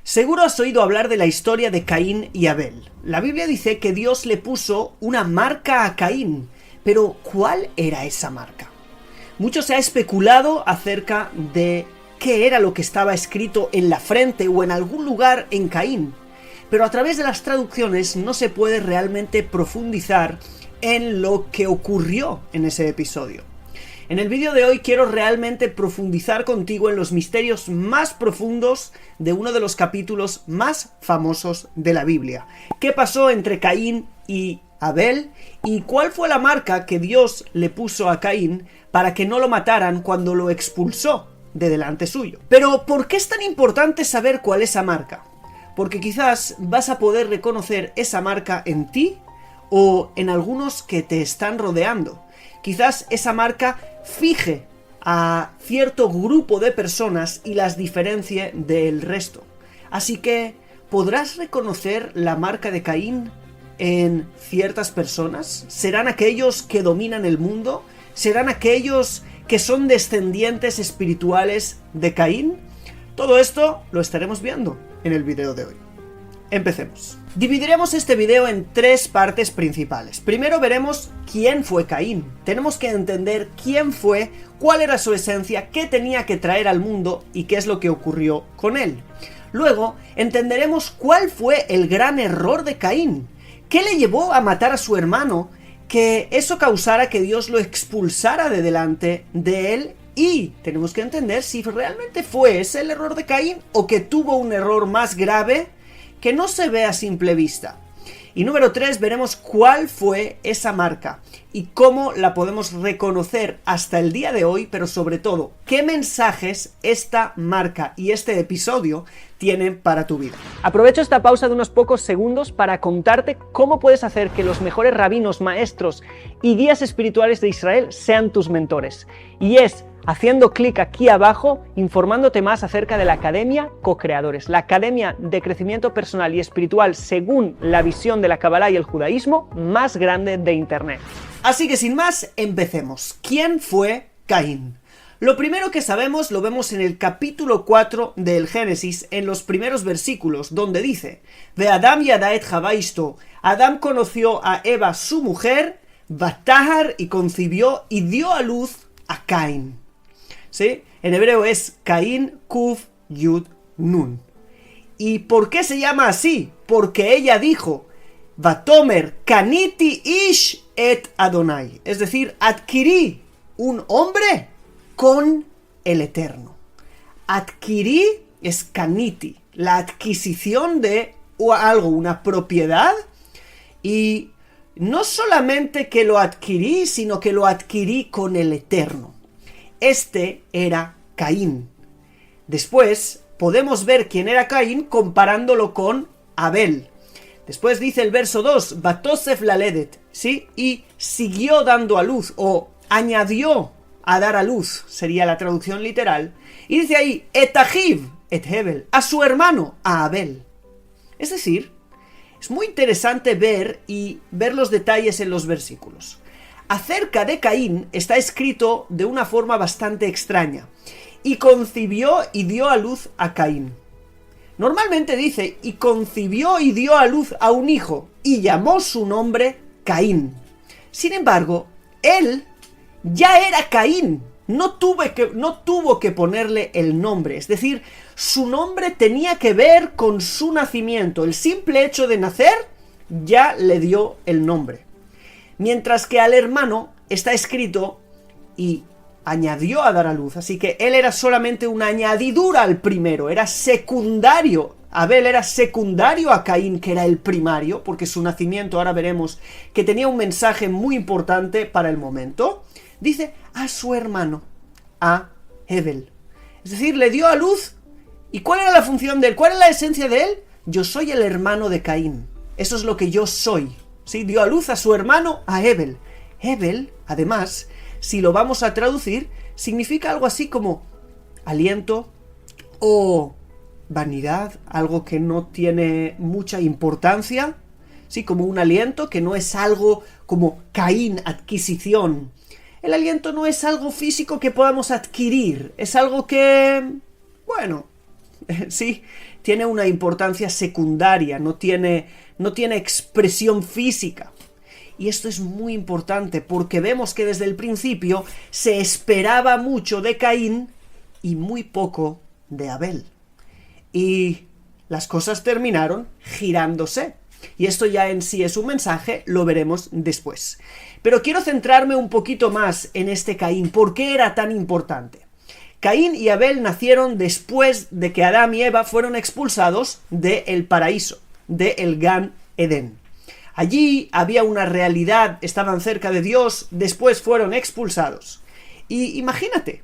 Seguro has oído hablar de la historia de Caín y Abel. La Biblia dice que Dios le puso una marca a Caín, pero ¿cuál era esa marca? Mucho se ha especulado acerca de qué era lo que estaba escrito en la frente o en algún lugar en Caín, pero a través de las traducciones no se puede realmente profundizar en lo que ocurrió en ese episodio. En el vídeo de hoy quiero realmente profundizar contigo en los misterios más profundos de uno de los capítulos más famosos de la Biblia. ¿Qué pasó entre Caín y Abel? ¿Y cuál fue la marca que Dios le puso a Caín para que no lo mataran cuando lo expulsó de delante suyo? Pero ¿por qué es tan importante saber cuál es esa marca? Porque quizás vas a poder reconocer esa marca en ti o en algunos que te están rodeando. Quizás esa marca fije a cierto grupo de personas y las diferencie del resto. Así que, ¿podrás reconocer la marca de Caín en ciertas personas? ¿Serán aquellos que dominan el mundo? ¿Serán aquellos que son descendientes espirituales de Caín? Todo esto lo estaremos viendo en el video de hoy. Empecemos. Dividiremos este video en tres partes principales. Primero veremos quién fue Caín. Tenemos que entender quién fue, cuál era su esencia, qué tenía que traer al mundo y qué es lo que ocurrió con él. Luego entenderemos cuál fue el gran error de Caín. ¿Qué le llevó a matar a su hermano? Que eso causara que Dios lo expulsara de delante de él. Y tenemos que entender si realmente fue ese el error de Caín o que tuvo un error más grave que no se ve a simple vista. Y número 3, veremos cuál fue esa marca y cómo la podemos reconocer hasta el día de hoy, pero sobre todo, qué mensajes esta marca y este episodio tienen para tu vida. Aprovecho esta pausa de unos pocos segundos para contarte cómo puedes hacer que los mejores rabinos, maestros y guías espirituales de Israel sean tus mentores. Y es haciendo clic aquí abajo, informándote más acerca de la Academia Co-Creadores, la academia de crecimiento personal y espiritual según la visión de la Kabbalah y el judaísmo más grande de Internet. Así que sin más, empecemos. ¿Quién fue Caín? Lo primero que sabemos lo vemos en el capítulo 4 del Génesis, en los primeros versículos, donde dice: Ve Adam yada et Java ishto. Adán conoció a Eva, su mujer, Batahar, y concibió y dio a luz a Caín. ¿Sí? En hebreo es Caín, Kuf, Yud, Nun. ¿Y por qué se llama así? Porque ella dijo: Vatomer kaniti ish et Adonai. Es decir, adquirí un hombre con el Eterno. Adquirí es kaniti, la adquisición de algo, una propiedad. Y no solamente que lo adquirí, sino que lo adquirí con el Eterno. Este era Caín. Después podemos ver quién era Caín comparándolo con Abel. Después dice el verso 2, Batosef laledet, ¿sí? Y siguió dando a luz, o añadió a dar a luz, sería la traducción literal. Y dice ahí, et ahiv, et Hebel, a su hermano, a Abel. Es decir, es muy interesante ver los detalles en los versículos. Acerca de Caín está escrito de una forma bastante extraña. Y concibió y dio a luz a Caín. Normalmente dice, y concibió y dio a luz a un hijo, y llamó su nombre Caín. Sin embargo, él ya era Caín. No tuvo que ponerle el nombre. Es decir, su nombre tenía que ver con su nacimiento. El simple hecho de nacer ya le dio el nombre. Mientras que al hermano está escrito y añadió a dar a luz. Así que él era solamente una añadidura al primero, era secundario. Abel era secundario a Caín, que era el primario, porque su nacimiento, ahora veremos, que tenía un mensaje muy importante para el momento. Dice a su hermano, a Hebel. Es decir, le dio a luz. ¿Y cuál era la función de él? ¿Cuál es la esencia de él? Yo soy el hermano de Caín. Eso es lo que yo soy. ¿Sí? Dio a luz a su hermano, a Hebel. Hebel, además, si lo vamos a traducir, significa algo así como aliento o vanidad, algo que no tiene mucha importancia, ¿sí? Como un aliento, que no es algo como Caín, adquisición. El aliento no es algo físico que podamos adquirir, es algo que, bueno, sí, tiene una importancia secundaria, no tiene expresión física. Y esto es muy importante porque vemos que desde el principio se esperaba mucho de Caín y muy poco de Abel. Y las cosas terminaron girándose. Y esto ya en sí es un mensaje, lo veremos después. Pero quiero centrarme un poquito más en este Caín. ¿Por qué era tan importante? Caín y Abel nacieron después de que Adán y Eva fueron expulsados del paraíso, del Gan Edén. Allí había una realidad, estaban cerca de Dios, después fueron expulsados. Y imagínate,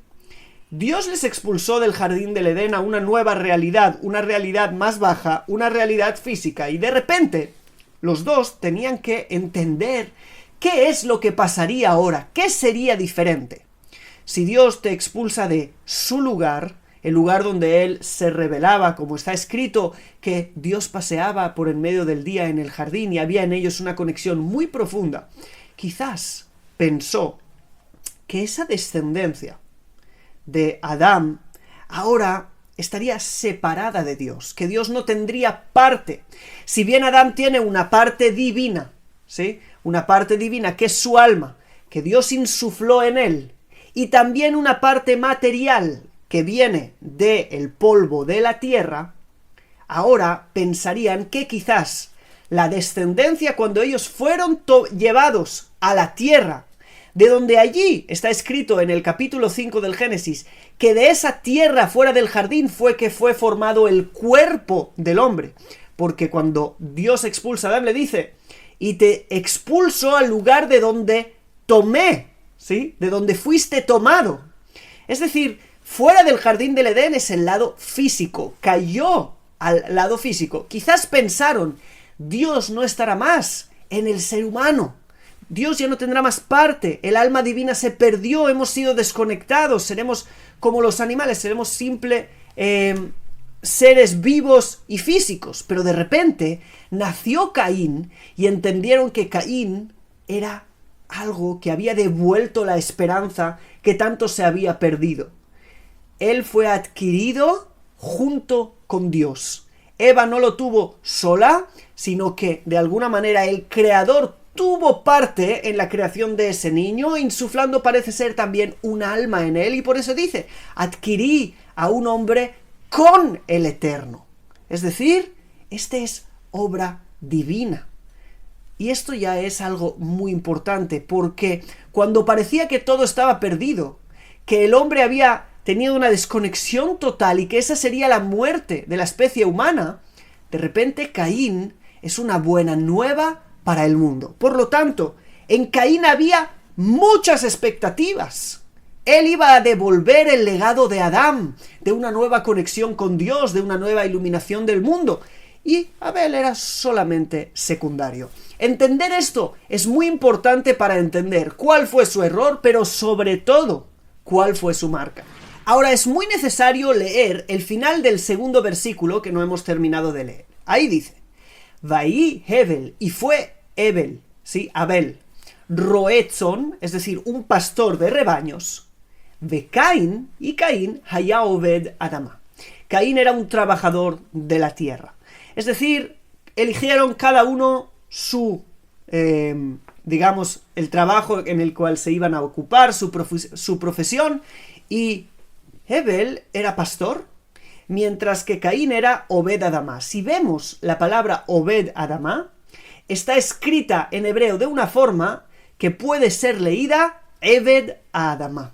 Dios les expulsó del jardín del Edén a una nueva realidad, una realidad más baja, una realidad física, y de repente los dos tenían que entender qué es lo que pasaría ahora, qué sería diferente. Si Dios te expulsa de su lugar, el lugar donde Él se revelaba, como está escrito, que Dios paseaba por en medio del día en el jardín y había en ellos una conexión muy profunda, quizás pensó que esa descendencia de Adán ahora estaría separada de Dios, que Dios no tendría parte. Si bien Adán tiene una parte divina, ¿sí? Una parte divina que es su alma, que Dios insufló en él, y también una parte material que viene del polvo de la tierra, ahora pensarían que quizás la descendencia, cuando ellos fueron llevados a la tierra, de donde allí está escrito en el capítulo 5 del Génesis, que de esa tierra fuera del jardín fue que fue formado el cuerpo del hombre, porque cuando Dios expulsa a Adán le dice, y te expulso al lugar de donde tomé, ¿sí? De donde fuiste tomado. Es decir, fuera del jardín del Edén es el lado físico, cayó al lado físico. Quizás pensaron, Dios no estará más en el ser humano, Dios ya no tendrá más parte, el alma divina se perdió, hemos sido desconectados, seremos como los animales, seremos simples seres vivos y físicos. Pero de repente nació Caín y entendieron que Caín era algo que había devuelto la esperanza que tanto se había perdido. Él fue adquirido junto con Dios. Eva no lo tuvo sola, sino que de alguna manera el Creador tuvo parte en la creación de ese niño, insuflando parece ser también un alma en él, y por eso dice, adquirí a un hombre con el Eterno. Es decir, este es obra divina. Y esto ya es algo muy importante, porque cuando parecía que todo estaba perdido, que el hombre había tenido una desconexión total y que esa sería la muerte de la especie humana, de repente Caín es una buena nueva para el mundo. Por lo tanto, en Caín había muchas expectativas. Él iba a devolver el legado de Adán, de una nueva conexión con Dios, de una nueva iluminación del mundo. Y Abel era solamente secundario. Entender esto es muy importante para entender cuál fue su error, pero sobre todo, cuál fue su marca. Ahora es muy necesario leer el final del segundo versículo que no hemos terminado de leer. Ahí dice, Vaí Hebel, y fue Hebel, ¿sí? Abel, Roetzon, es decir, un pastor de rebaños, de Caín, y Caín, Hayá Obed Adama. Caín era un trabajador de la tierra. Es decir, eligieron cada uno su, digamos, el trabajo en el cual se iban a ocupar, su profesión, y Hebel era pastor, mientras que Caín era Obed Adama. Si vemos la palabra Obed Adama, está escrita en hebreo de una forma que puede ser leída Ebed Adama,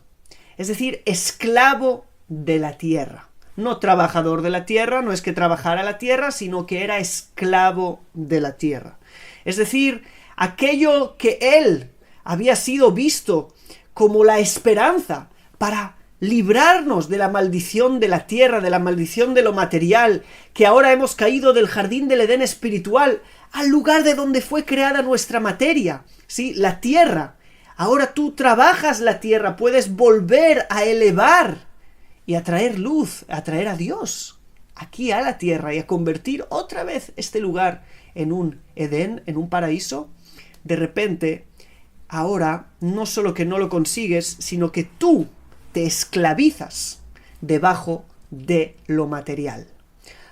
es decir, esclavo de la tierra. No trabajador de la tierra, no es que trabajara la tierra, sino que era esclavo de la tierra. Es decir, aquello que él había sido visto como la esperanza para librarnos de la maldición de la tierra, de la maldición de lo material, que ahora hemos caído del jardín del Edén espiritual al lugar de donde fue creada nuestra materia, ¿sí? La tierra. Ahora tú trabajas la tierra, puedes volver a elevar y a traer luz, a traer a Dios aquí a la tierra y a convertir otra vez este lugar en un Edén, en un paraíso. De repente, ahora no solo que no lo consigues, sino que tú te esclavizas debajo de lo material.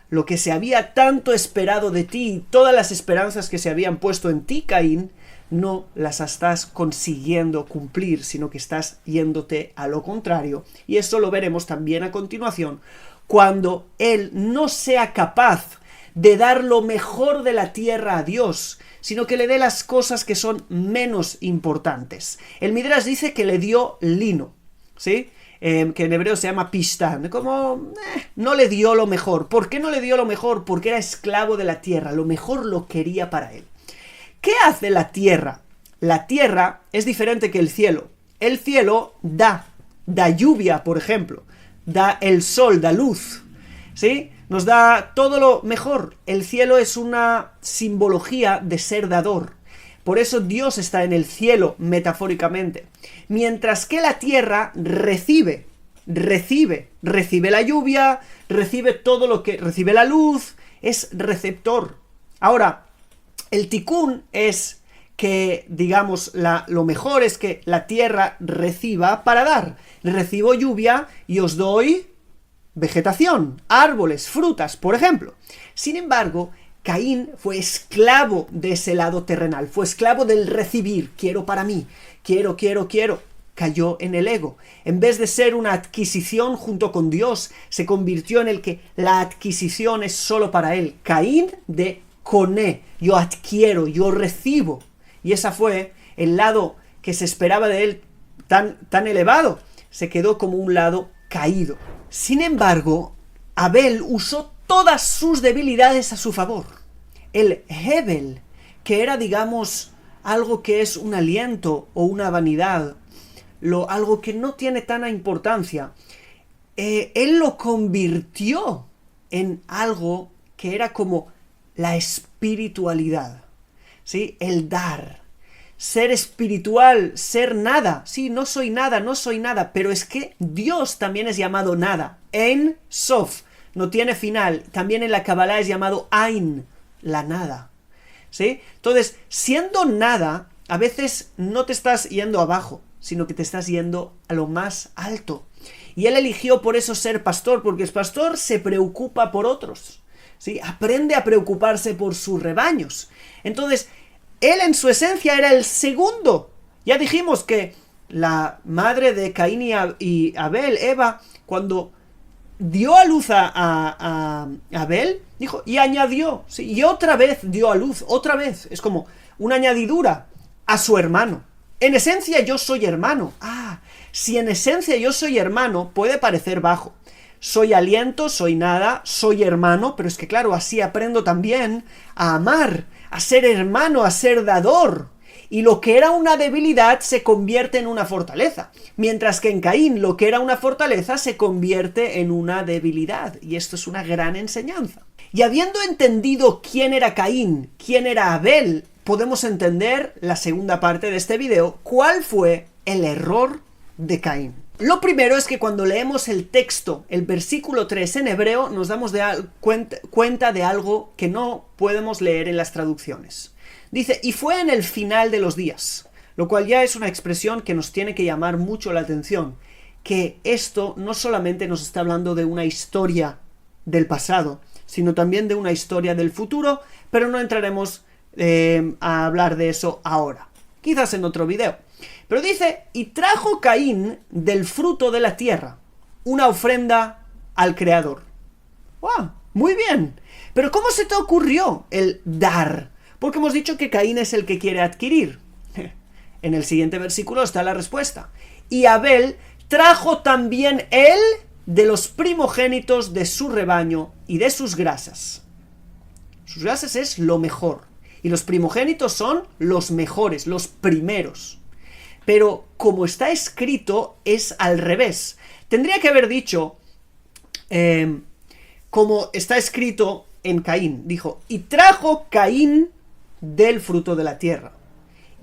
lo que se había tanto esperado de ti, todas las esperanzas que se habían puesto en ti, Caín, no las estás consiguiendo cumplir, sino que estás yéndote a lo contrario. Y eso lo veremos también a continuación, cuando él no sea capaz de dar lo mejor de la tierra a Dios, sino que le dé las cosas que son menos importantes. El Midrash dice que le dio lino, ¿sí? Que en hebreo se llama pishtán, como no le dio lo mejor. ¿Por qué no le dio lo mejor? Porque era esclavo de la tierra, lo mejor lo quería para él. ¿Qué hace la tierra? La tierra es diferente que el cielo. El cielo da lluvia, por ejemplo, da el sol, da luz, ¿sí? Nos da todo lo mejor. El cielo es una simbología de ser dador. Por eso Dios está en el cielo, metafóricamente. Mientras que la tierra recibe la lluvia, recibe todo lo que... recibe la luz, es receptor. Ahora, el tikún es que, digamos, lo mejor es que la tierra reciba para dar. Recibo lluvia y os doy vegetación, árboles, frutas, por ejemplo. Sin embargo, Caín fue esclavo de ese lado terrenal, fue esclavo del recibir, quiero para mí, quiero. Cayó en el ego. En vez de ser una adquisición junto con Dios, se convirtió en el que la adquisición es solo para él. Caín de coné, yo adquiero, yo recibo. Y ese fue el lado que se esperaba de él tan elevado. Se quedó como un lado caído. Sin embargo, Abel usó todas sus debilidades a su favor. El Hebel, que era, digamos, algo que es un aliento o una vanidad, algo que no tiene tanta importancia, él lo convirtió en algo que era como la espiritualidad, ¿sí? El dar, ser espiritual, ser nada. Sí, no soy nada, pero es que Dios también es llamado nada. En Sof, no tiene final. También en la Kabbalah es llamado Ain, la nada, ¿sí? Entonces, siendo nada, a veces no te estás yendo abajo, sino que te estás yendo a lo más alto. Y él eligió por eso ser pastor, porque el pastor se preocupa por otros, ¿sí? Aprende a preocuparse por sus rebaños. Entonces, él en su esencia era el segundo. Ya dijimos que la madre de Caín y Abel, Eva, cuando dio a luz a Abel, dijo, y añadió, ¿sí? Y otra vez dio a luz, otra vez. Es como una añadidura a su hermano. En esencia yo soy hermano. Si en esencia yo soy hermano, puede parecer bajo. Soy aliento, soy nada, soy hermano, pero es que claro, así aprendo también a amar, a ser hermano, a ser dador. Y lo que era una debilidad se convierte en una fortaleza. Mientras que en Caín lo que era una fortaleza se convierte en una debilidad. Y esto es una gran enseñanza. Y habiendo entendido quién era Caín, quién era Abel, podemos entender la segunda parte de este video, cuál fue el error de Caín. Lo primero es que cuando leemos el texto, el versículo 3 en hebreo, nos damos cuenta de algo que no podemos leer en las traducciones. Dice, y fue en el final de los días, lo cual ya es una expresión que nos tiene que llamar mucho la atención, que esto no solamente nos está hablando de una historia del pasado, sino también de una historia del futuro, pero no entraremos a hablar de eso ahora, quizás en otro video. Pero dice, y trajo Caín del fruto de la tierra una ofrenda al Creador. ¡Wow! Muy bien. Pero ¿cómo se te ocurrió el dar? Porque hemos dicho que Caín es el que quiere adquirir. En el siguiente versículo está la respuesta. Y Abel trajo también él de los primogénitos de su rebaño y de sus grasas. Sus grasas es lo mejor. Y los primogénitos son los mejores, los primeros. Pero como está escrito, es al revés. Tendría que haber dicho, como está escrito en Caín. Dijo, y trajo Caín del fruto de la tierra.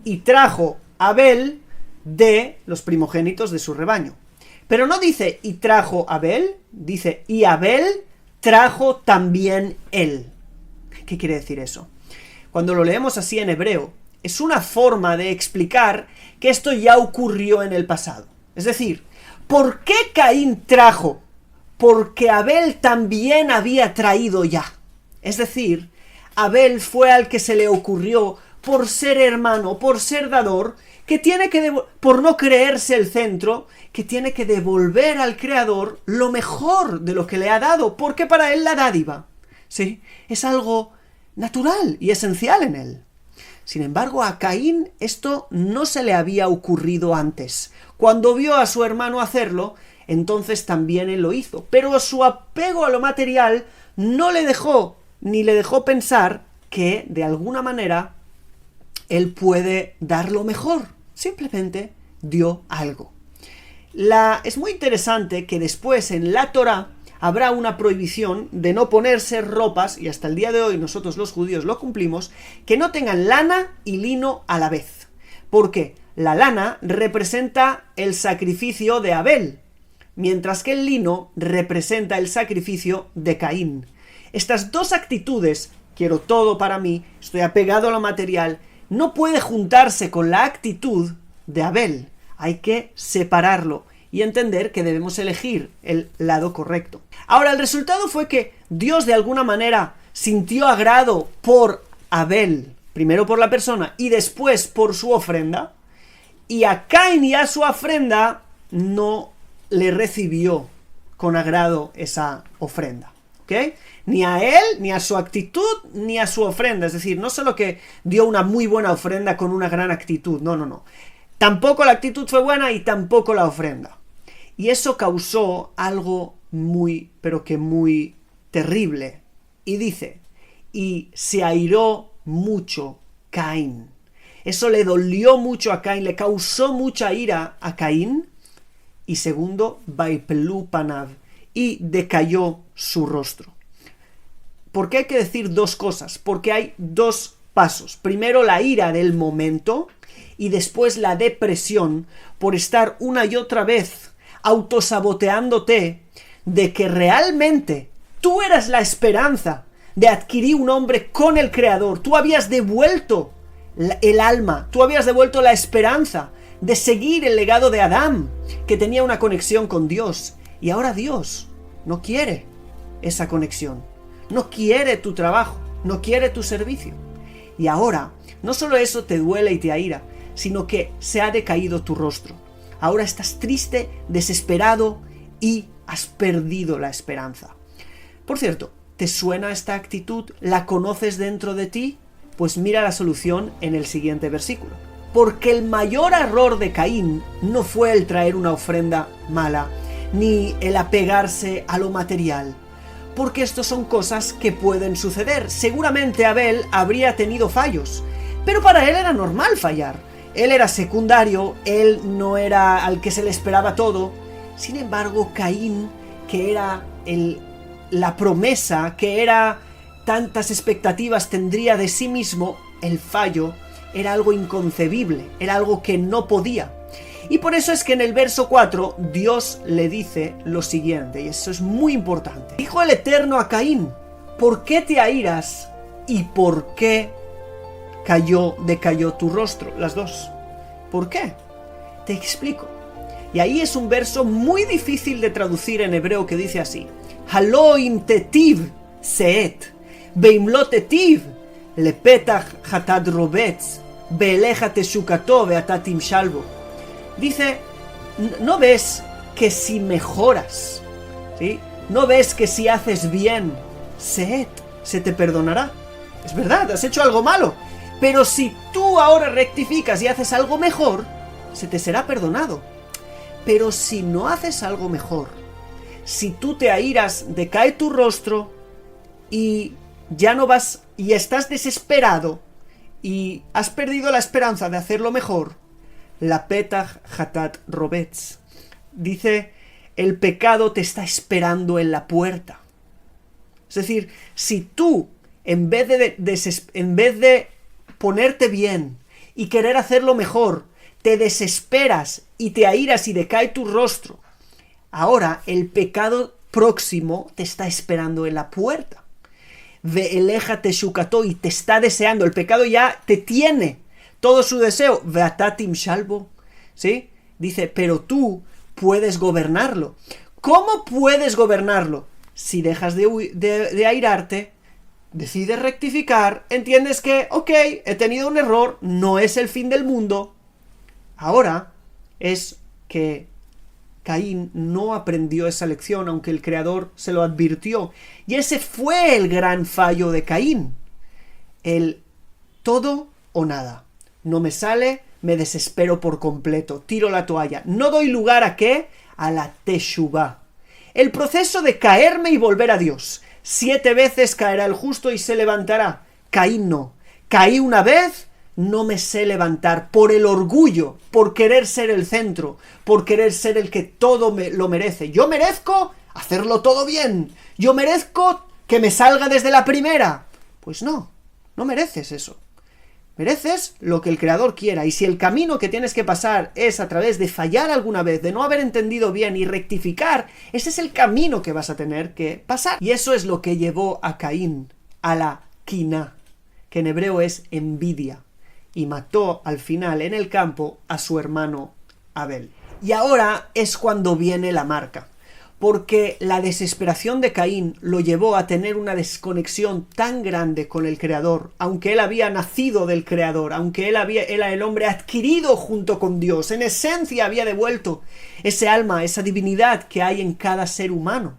Y trajo Abel de los primogénitos de su rebaño. Pero no dice, y trajo Abel, dice, y Abel trajo también él. ¿Qué quiere decir eso? Cuando lo leemos así en hebreo, es una forma de explicar que esto ya ocurrió en el pasado. Es decir, ¿por qué Caín trajo? porque Abel también había traído ya. Es decir, Abel fue al que se le ocurrió, por ser hermano, por ser dador, que tiene que, por no creerse el centro, que tiene que devolver al Creador lo mejor de lo que le ha dado, porque para él la dádiva, ¿sí?, es algo natural y esencial en él. Sin embargo, a Caín esto no se le había ocurrido antes. Cuando vio a su hermano hacerlo, entonces también él lo hizo. Pero su apego a lo material no le dejó, ni le dejó pensar que, de alguna manera, él puede dar lo mejor. Simplemente dio algo. Es muy interesante que después en la Torá habrá una prohibición de no ponerse ropas, y hasta el día de hoy nosotros los judíos lo cumplimos, que no tengan lana y lino a la vez. ¿Por qué? La lana representa el sacrificio de Abel, mientras que el lino representa el sacrificio de Caín. Estas dos actitudes, quiero todo para mí, estoy apegado a lo material, no puede juntarse con la actitud de Abel. Hay que separarlo y entender que debemos elegir el lado correcto. Ahora, el resultado fue que Dios de alguna manera sintió agrado por Abel, primero por la persona y después por su ofrenda, y a Caín y a su ofrenda no le recibió con agrado esa ofrenda. ¿Ok? Ni a él, ni a su actitud, ni a su ofrenda. Es decir, no solo que dio una muy buena ofrenda con una gran actitud, no. Tampoco la actitud fue buena y tampoco la ofrenda. Y eso causó algo muy, pero que muy terrible. Y dice, y se airó mucho Caín. Eso le dolió mucho a Caín, le causó mucha ira a Caín. Y segundo, vaipelu panav, y decayó su rostro. ¿Por qué hay que decir dos cosas? Porque hay dos pasos. Primero, la ira del momento, y después la depresión por estar una y otra vez autosaboteándote de que realmente tú eras la esperanza de adquirir un hombre con el Creador. Tú habías devuelto el alma, tú habías devuelto la esperanza de seguir el legado de Adán, que tenía una conexión con Dios. Y ahora Dios no quiere esa conexión, no quiere tu trabajo, no quiere tu servicio. Y ahora, no solo eso te duele y te aira, sino que se ha decaído tu rostro. Ahora estás triste, desesperado y has perdido la esperanza. Por cierto, ¿te suena esta actitud? ¿La conoces dentro de ti? Pues mira la solución en el siguiente versículo. Porque el mayor error de Caín no fue el traer una ofrenda mala, ni el apegarse a lo material, porque estos son cosas que pueden suceder. Seguramente Abel habría tenido fallos, pero para él era normal fallar. Él era secundario, él no era al que se le esperaba todo. Sin embargo, Caín, que era la promesa, que era tantas expectativas tendría de sí mismo, el fallo era algo inconcebible, era algo que no podía. Y por eso es que en el verso 4 Dios le dice lo siguiente, y eso es muy importante. Dijo el Eterno a Caín, ¿por qué te airas y por qué decayó tu rostro? Las dos. ¿Por qué? Te explico. Y ahí es un verso muy difícil de traducir en hebreo que dice así: Halo im tetiv seet, beim lo tetiv lepetach hatad robetz, beeleja teshukato veata timshalbo. Dice, ¿no ves que si mejoras, ¿sí?, no ves que si haces bien, seet, se te perdonará? Es verdad, has hecho algo malo, pero si tú ahora rectificas y haces algo mejor, se te será perdonado. Pero si no haces algo mejor, si tú te airas, decae tu rostro y ya no vas, y estás desesperado y has perdido la esperanza de hacerlo mejor, la petach hatat robetz. Dice, el pecado te está esperando en la puerta. Es decir, si tú, en vez de ponerte bien y querer hacerlo mejor, te desesperas y te airas y decae tu rostro, ahora el pecado próximo te está esperando en la puerta. Veeleja teshukato, y te está deseando. El pecado ya te tiene todo su deseo. Veata timshalbo, ¿sí? Dice, pero tú puedes gobernarlo. ¿Cómo puedes gobernarlo? Si dejas de airarte, decides rectificar, entiendes que, ok, he tenido un error, no es el fin del mundo. Ahora es que Caín no aprendió esa lección, aunque el Creador se lo advirtió. Y ese fue el gran fallo de Caín. El todo o nada. No me sale, me desespero por completo, tiro la toalla. No doy lugar ¿a qué? A la teshuvá. El proceso de caerme y volver a Dios. 7 veces caerá el justo y se levantará. Caín no. Caí una vez, no me sé levantar por el orgullo, por querer ser el centro, por querer ser el que todo lo merece. Yo merezco hacerlo todo bien. Yo merezco que me salga desde la primera. Pues no mereces eso. Mereces lo que el Creador quiera, y si el camino que tienes que pasar es a través de fallar alguna vez, de no haber entendido bien y rectificar, ese es el camino que vas a tener que pasar. Y eso es lo que llevó a Caín a la quiná, que en hebreo es envidia, y mató al final en el campo a su hermano Abel. Y ahora es cuando viene la marca, porque la desesperación de Caín lo llevó a tener una desconexión tan grande con el Creador, aunque él había nacido del Creador, aunque él era el hombre adquirido junto con Dios, en esencia había devuelto ese alma, esa divinidad que hay en cada ser humano.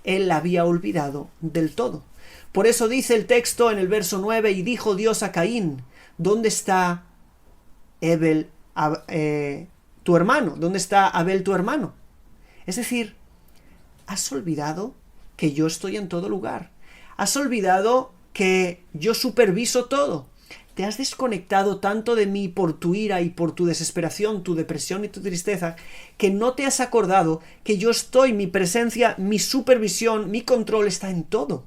Él la había olvidado del todo. Por eso dice el texto en el verso 9, y dijo Dios a Caín, ¿dónde está Abel, tu hermano? ¿Dónde está Abel tu hermano? Es decir, ¿has olvidado que yo estoy en todo lugar? ¿Has olvidado que yo superviso todo? ¿Te has desconectado tanto de mí por tu ira y por tu desesperación, tu depresión y tu tristeza, que no te has acordado que yo estoy, mi presencia, mi supervisión, mi control está en todo?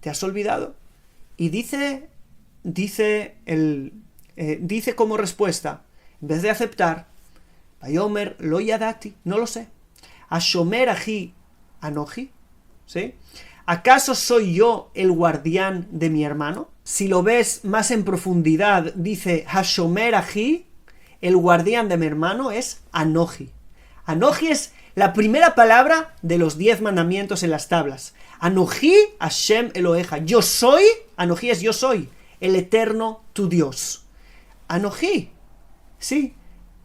¿Te has olvidado? Y dice como respuesta, en vez de aceptar, Vayomer lo yadati, no lo sé. Ashomer aji Anoji, ¿sí? ¿Acaso soy yo el guardián de mi hermano? Si lo ves más en profundidad, dice Hashomer aji, el guardián de mi hermano es Anoji. Anoji es la primera palabra de los 10 mandamientos en las tablas. Anoji Hashem Eloheja. Yo soy, Anoji es yo soy, el eterno tu Dios. Anoji, sí,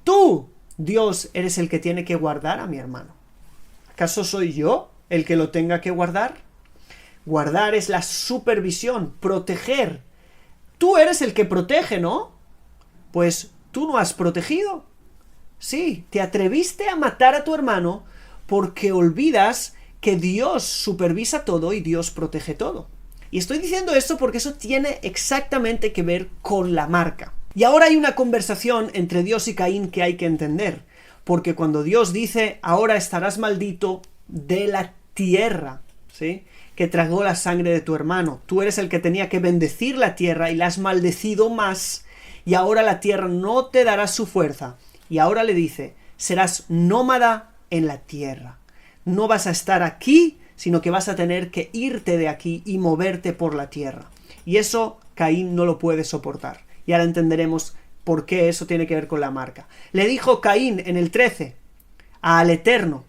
tú, Dios, eres el que tiene que guardar a mi hermano. ¿Acaso soy yo el que lo tenga que guardar? Guardar es la supervisión, proteger. Tú eres el que protege, ¿no? Pues tú no has protegido. Sí, te atreviste a matar a tu hermano porque olvidas que Dios supervisa todo y Dios protege todo. Y estoy diciendo esto porque eso tiene exactamente que ver con la marca. Y ahora hay una conversación entre Dios y Caín que hay que entender. Porque cuando Dios dice, ahora estarás maldito de la tierra, ¿sí?, que tragó la sangre de tu hermano. Tú eres el que tenía que bendecir la tierra y la has maldecido más, y ahora la tierra no te dará su fuerza. Y ahora le dice, serás nómada en la tierra. No vas a estar aquí, sino que vas a tener que irte de aquí y moverte por la tierra. Y eso Caín no lo puede soportar. Y ahora entenderemos por qué eso tiene que ver con la marca. Le dijo Caín en el 13 al Eterno,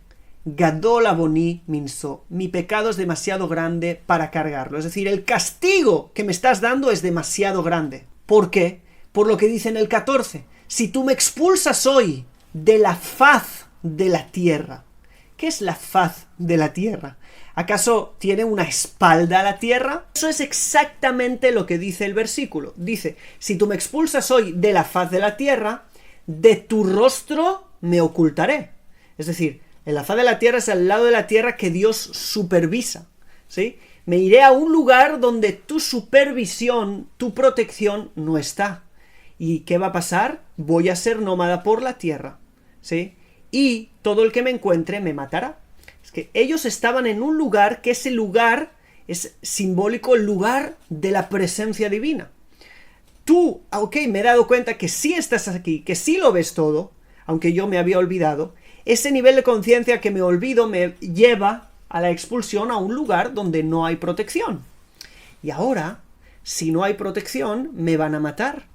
Gadol aboní minso, mi pecado es demasiado grande para cargarlo. Es decir, el castigo que me estás dando es demasiado grande. ¿Por qué? Por lo que dice en el 14, si tú me expulsas hoy de la faz de la tierra. ¿Qué es la faz de la tierra? ¿Acaso tiene una espalda la tierra? Eso es exactamente lo que dice el versículo. Dice, si tú me expulsas hoy de la faz de la tierra, de tu rostro me ocultaré. Es decir, en la faz de la tierra es al lado de la tierra que Dios supervisa, ¿sí? Me iré a un lugar donde tu supervisión, tu protección no está. ¿Y qué va a pasar? Voy a ser nómada por la tierra, ¿sí? Y todo el que me encuentre me matará. Es que ellos estaban en un lugar que ese lugar es simbólico, el lugar de la presencia divina. Tú, ok, me he dado cuenta que sí estás aquí, que sí lo ves todo, aunque yo me había olvidado. Ese nivel de conciencia que me olvido me lleva a la expulsión a un lugar donde no hay protección. Y ahora, si no hay protección, me van a matar.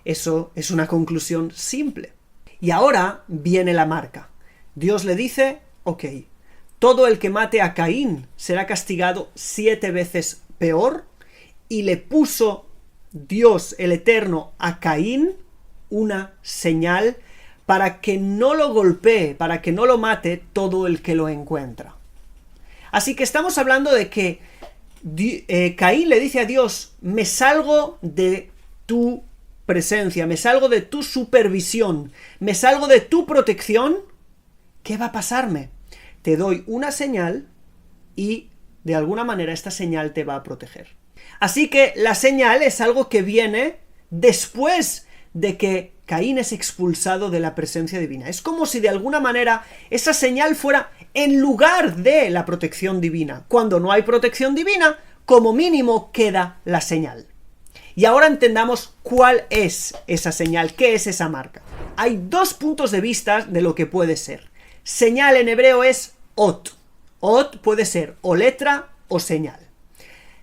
Eso es una conclusión simple. Y ahora viene la marca. Dios le dice, ok, todo el que mate a Caín será castigado 7 veces peor, y le puso Dios el Eterno a Caín una señal para que no lo golpee, para que no lo mate todo el que lo encuentra. Así que estamos hablando de que Caín le dice a Dios: me salgo de tu presencia, me salgo de tu supervisión, me salgo de tu protección. ¿Qué va a pasarme? Te doy una señal y de alguna manera esta señal te va a proteger. Así que la señal es algo que viene después de que Caín es expulsado de la presencia divina. Es como si de alguna manera esa señal fuera en lugar de la protección divina. Cuando no hay protección divina, como mínimo queda la señal. Y ahora entendamos cuál es esa señal, qué es esa marca. Hay 2 puntos de vista de lo que puede ser. Señal en hebreo es ot. Ot puede ser o letra o señal.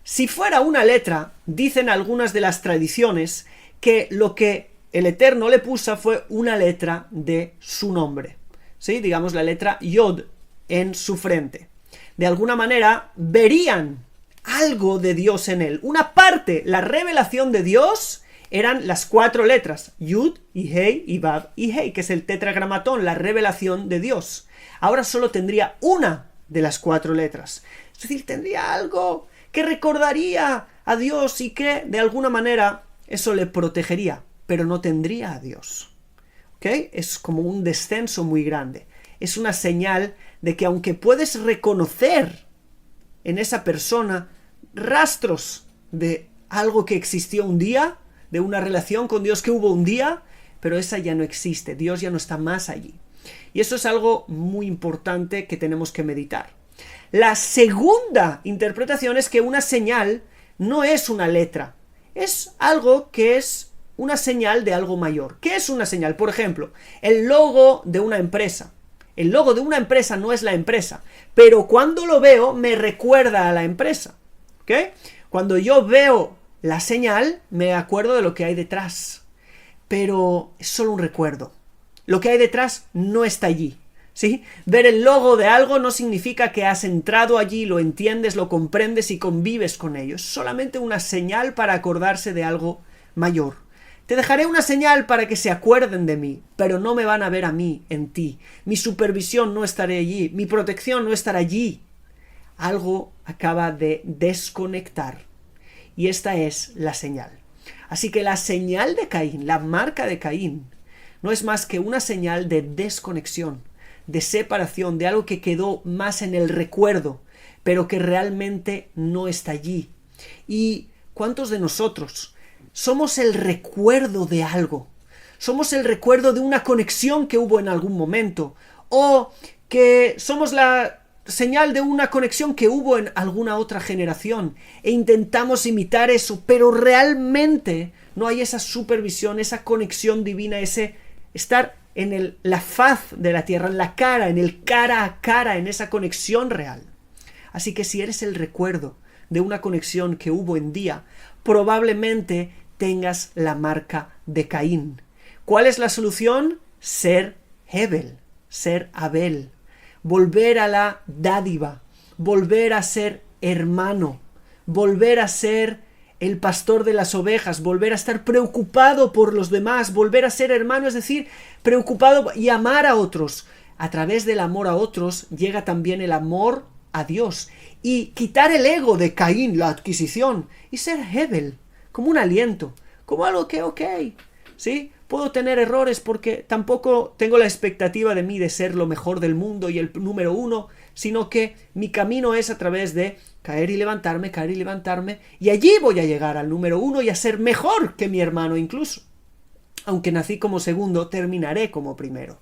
Si fuera una letra, dicen algunas de las tradiciones que lo que el Eterno le puso fue una letra de su nombre. ¿Sí? Digamos la letra Yod en su frente. De alguna manera verían algo de Dios en él. Una parte, la revelación de Dios, eran las 4 letras, Yud, y Hei, y Vav, y Hei, que es el tetragramatón, la revelación de Dios. Ahora solo tendría una de las 4 letras. Es decir, tendría algo que recordaría a Dios y que, de alguna manera, eso le protegería, pero no tendría a Dios. ¿Ok? Es como un descenso muy grande. Es una señal de que aunque puedes reconocer en esa persona rastros de algo que existió un día, de una relación con Dios que hubo un día, pero esa ya no existe, Dios ya no está más allí. Y eso es algo muy importante que tenemos que meditar. La segunda interpretación es que una señal no es una letra, es algo que es una señal de algo mayor. ¿Qué es una señal? Por ejemplo, el logo de una empresa. El logo de una empresa no es la empresa, pero cuando lo veo me recuerda a la empresa. ¿Ok? Cuando yo veo la señal, me acuerdo de lo que hay detrás, pero es solo un recuerdo. Lo que hay detrás no está allí, ¿sí? Ver el logo de algo no significa que has entrado allí, lo entiendes, lo comprendes y convives con ello. Es solamente una señal para acordarse de algo mayor. Te dejaré una señal para que se acuerden de mí, pero no me van a ver a mí en ti. Mi supervisión no estará allí, mi protección no estará allí. Algo acaba de desconectar. Y esta es la señal. Así que la señal de Caín, la marca de Caín, no es más que una señal de desconexión, de separación, de algo que quedó más en el recuerdo, pero que realmente no está allí. ¿Y cuántos de nosotros somos el recuerdo de algo? Somos el recuerdo de una conexión que hubo en algún momento, o que somos la señal de una conexión que hubo en alguna otra generación e intentamos imitar eso, pero realmente no hay esa supervisión, esa conexión divina, ese estar en la faz de la tierra, en la cara, en el cara a cara, en esa conexión real. Así que si eres el recuerdo de una conexión que hubo en día, probablemente tengas la marca de Caín. ¿Cuál es la solución? Ser Hebel, ser Abel. Volver a la dádiva, volver a ser hermano, volver a ser el pastor de las ovejas, volver a estar preocupado por los demás, volver a ser hermano, es decir, preocupado y amar a otros. A través del amor a otros llega también el amor a Dios. Y quitar el ego de Caín, la adquisición, y ser Hebel, como un aliento, como algo que, ok, ¿sí? Puedo tener errores porque tampoco tengo la expectativa de mí de ser lo mejor del mundo y el número 1, sino que mi camino es a través de caer y levantarme, y allí voy a llegar al número 1 y a ser mejor que mi hermano incluso. Aunque nací como segundo, terminaré como primero.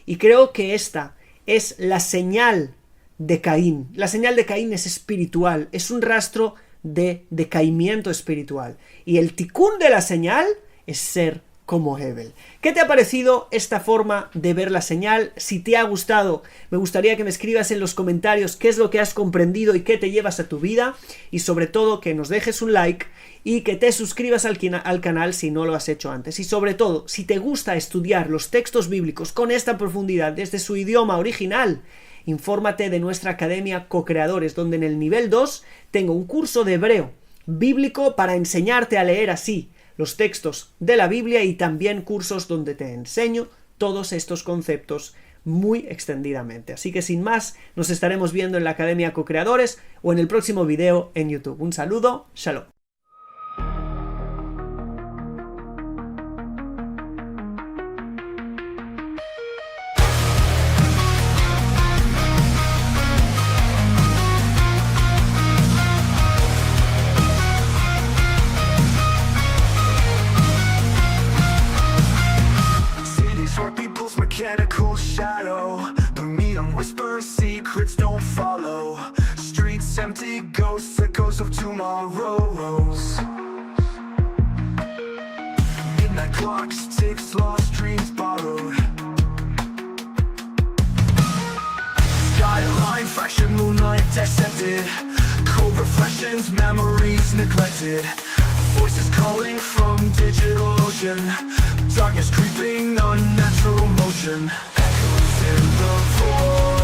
Y creo que esta es la señal de Caín. La señal de Caín es espiritual, es un rastro de decaimiento espiritual. Y el ticún de la señal es ser como Hebel. ¿Qué te ha parecido esta forma de ver la señal? Si te ha gustado, me gustaría que me escribas en los comentarios qué es lo que has comprendido y qué te llevas a tu vida, y sobre todo que nos dejes un like y que te suscribas al canal si no lo has hecho antes. Y sobre todo, si te gusta estudiar los textos bíblicos con esta profundidad desde su idioma original, infórmate de nuestra academia Co-Creadores, donde en el nivel 2 tengo un curso de hebreo bíblico para enseñarte a leer así los textos de la Biblia, y también cursos donde te enseño todos estos conceptos muy extendidamente. Así que sin más, nos estaremos viendo en la Academia Co-Creadores o en el próximo video en YouTube. Un saludo, shalom. Mechanical shadow, the meat on whisper secrets don't follow. Streets empty, ghosts, echoes of tomorrows. Midnight clocks, ticks, lost dreams borrowed. Skyline, fractured moonlight dissected. Cold reflections, memories neglected. Voices calling from digital ocean. Darkness creeping, unnatural motion. Echoes in the void.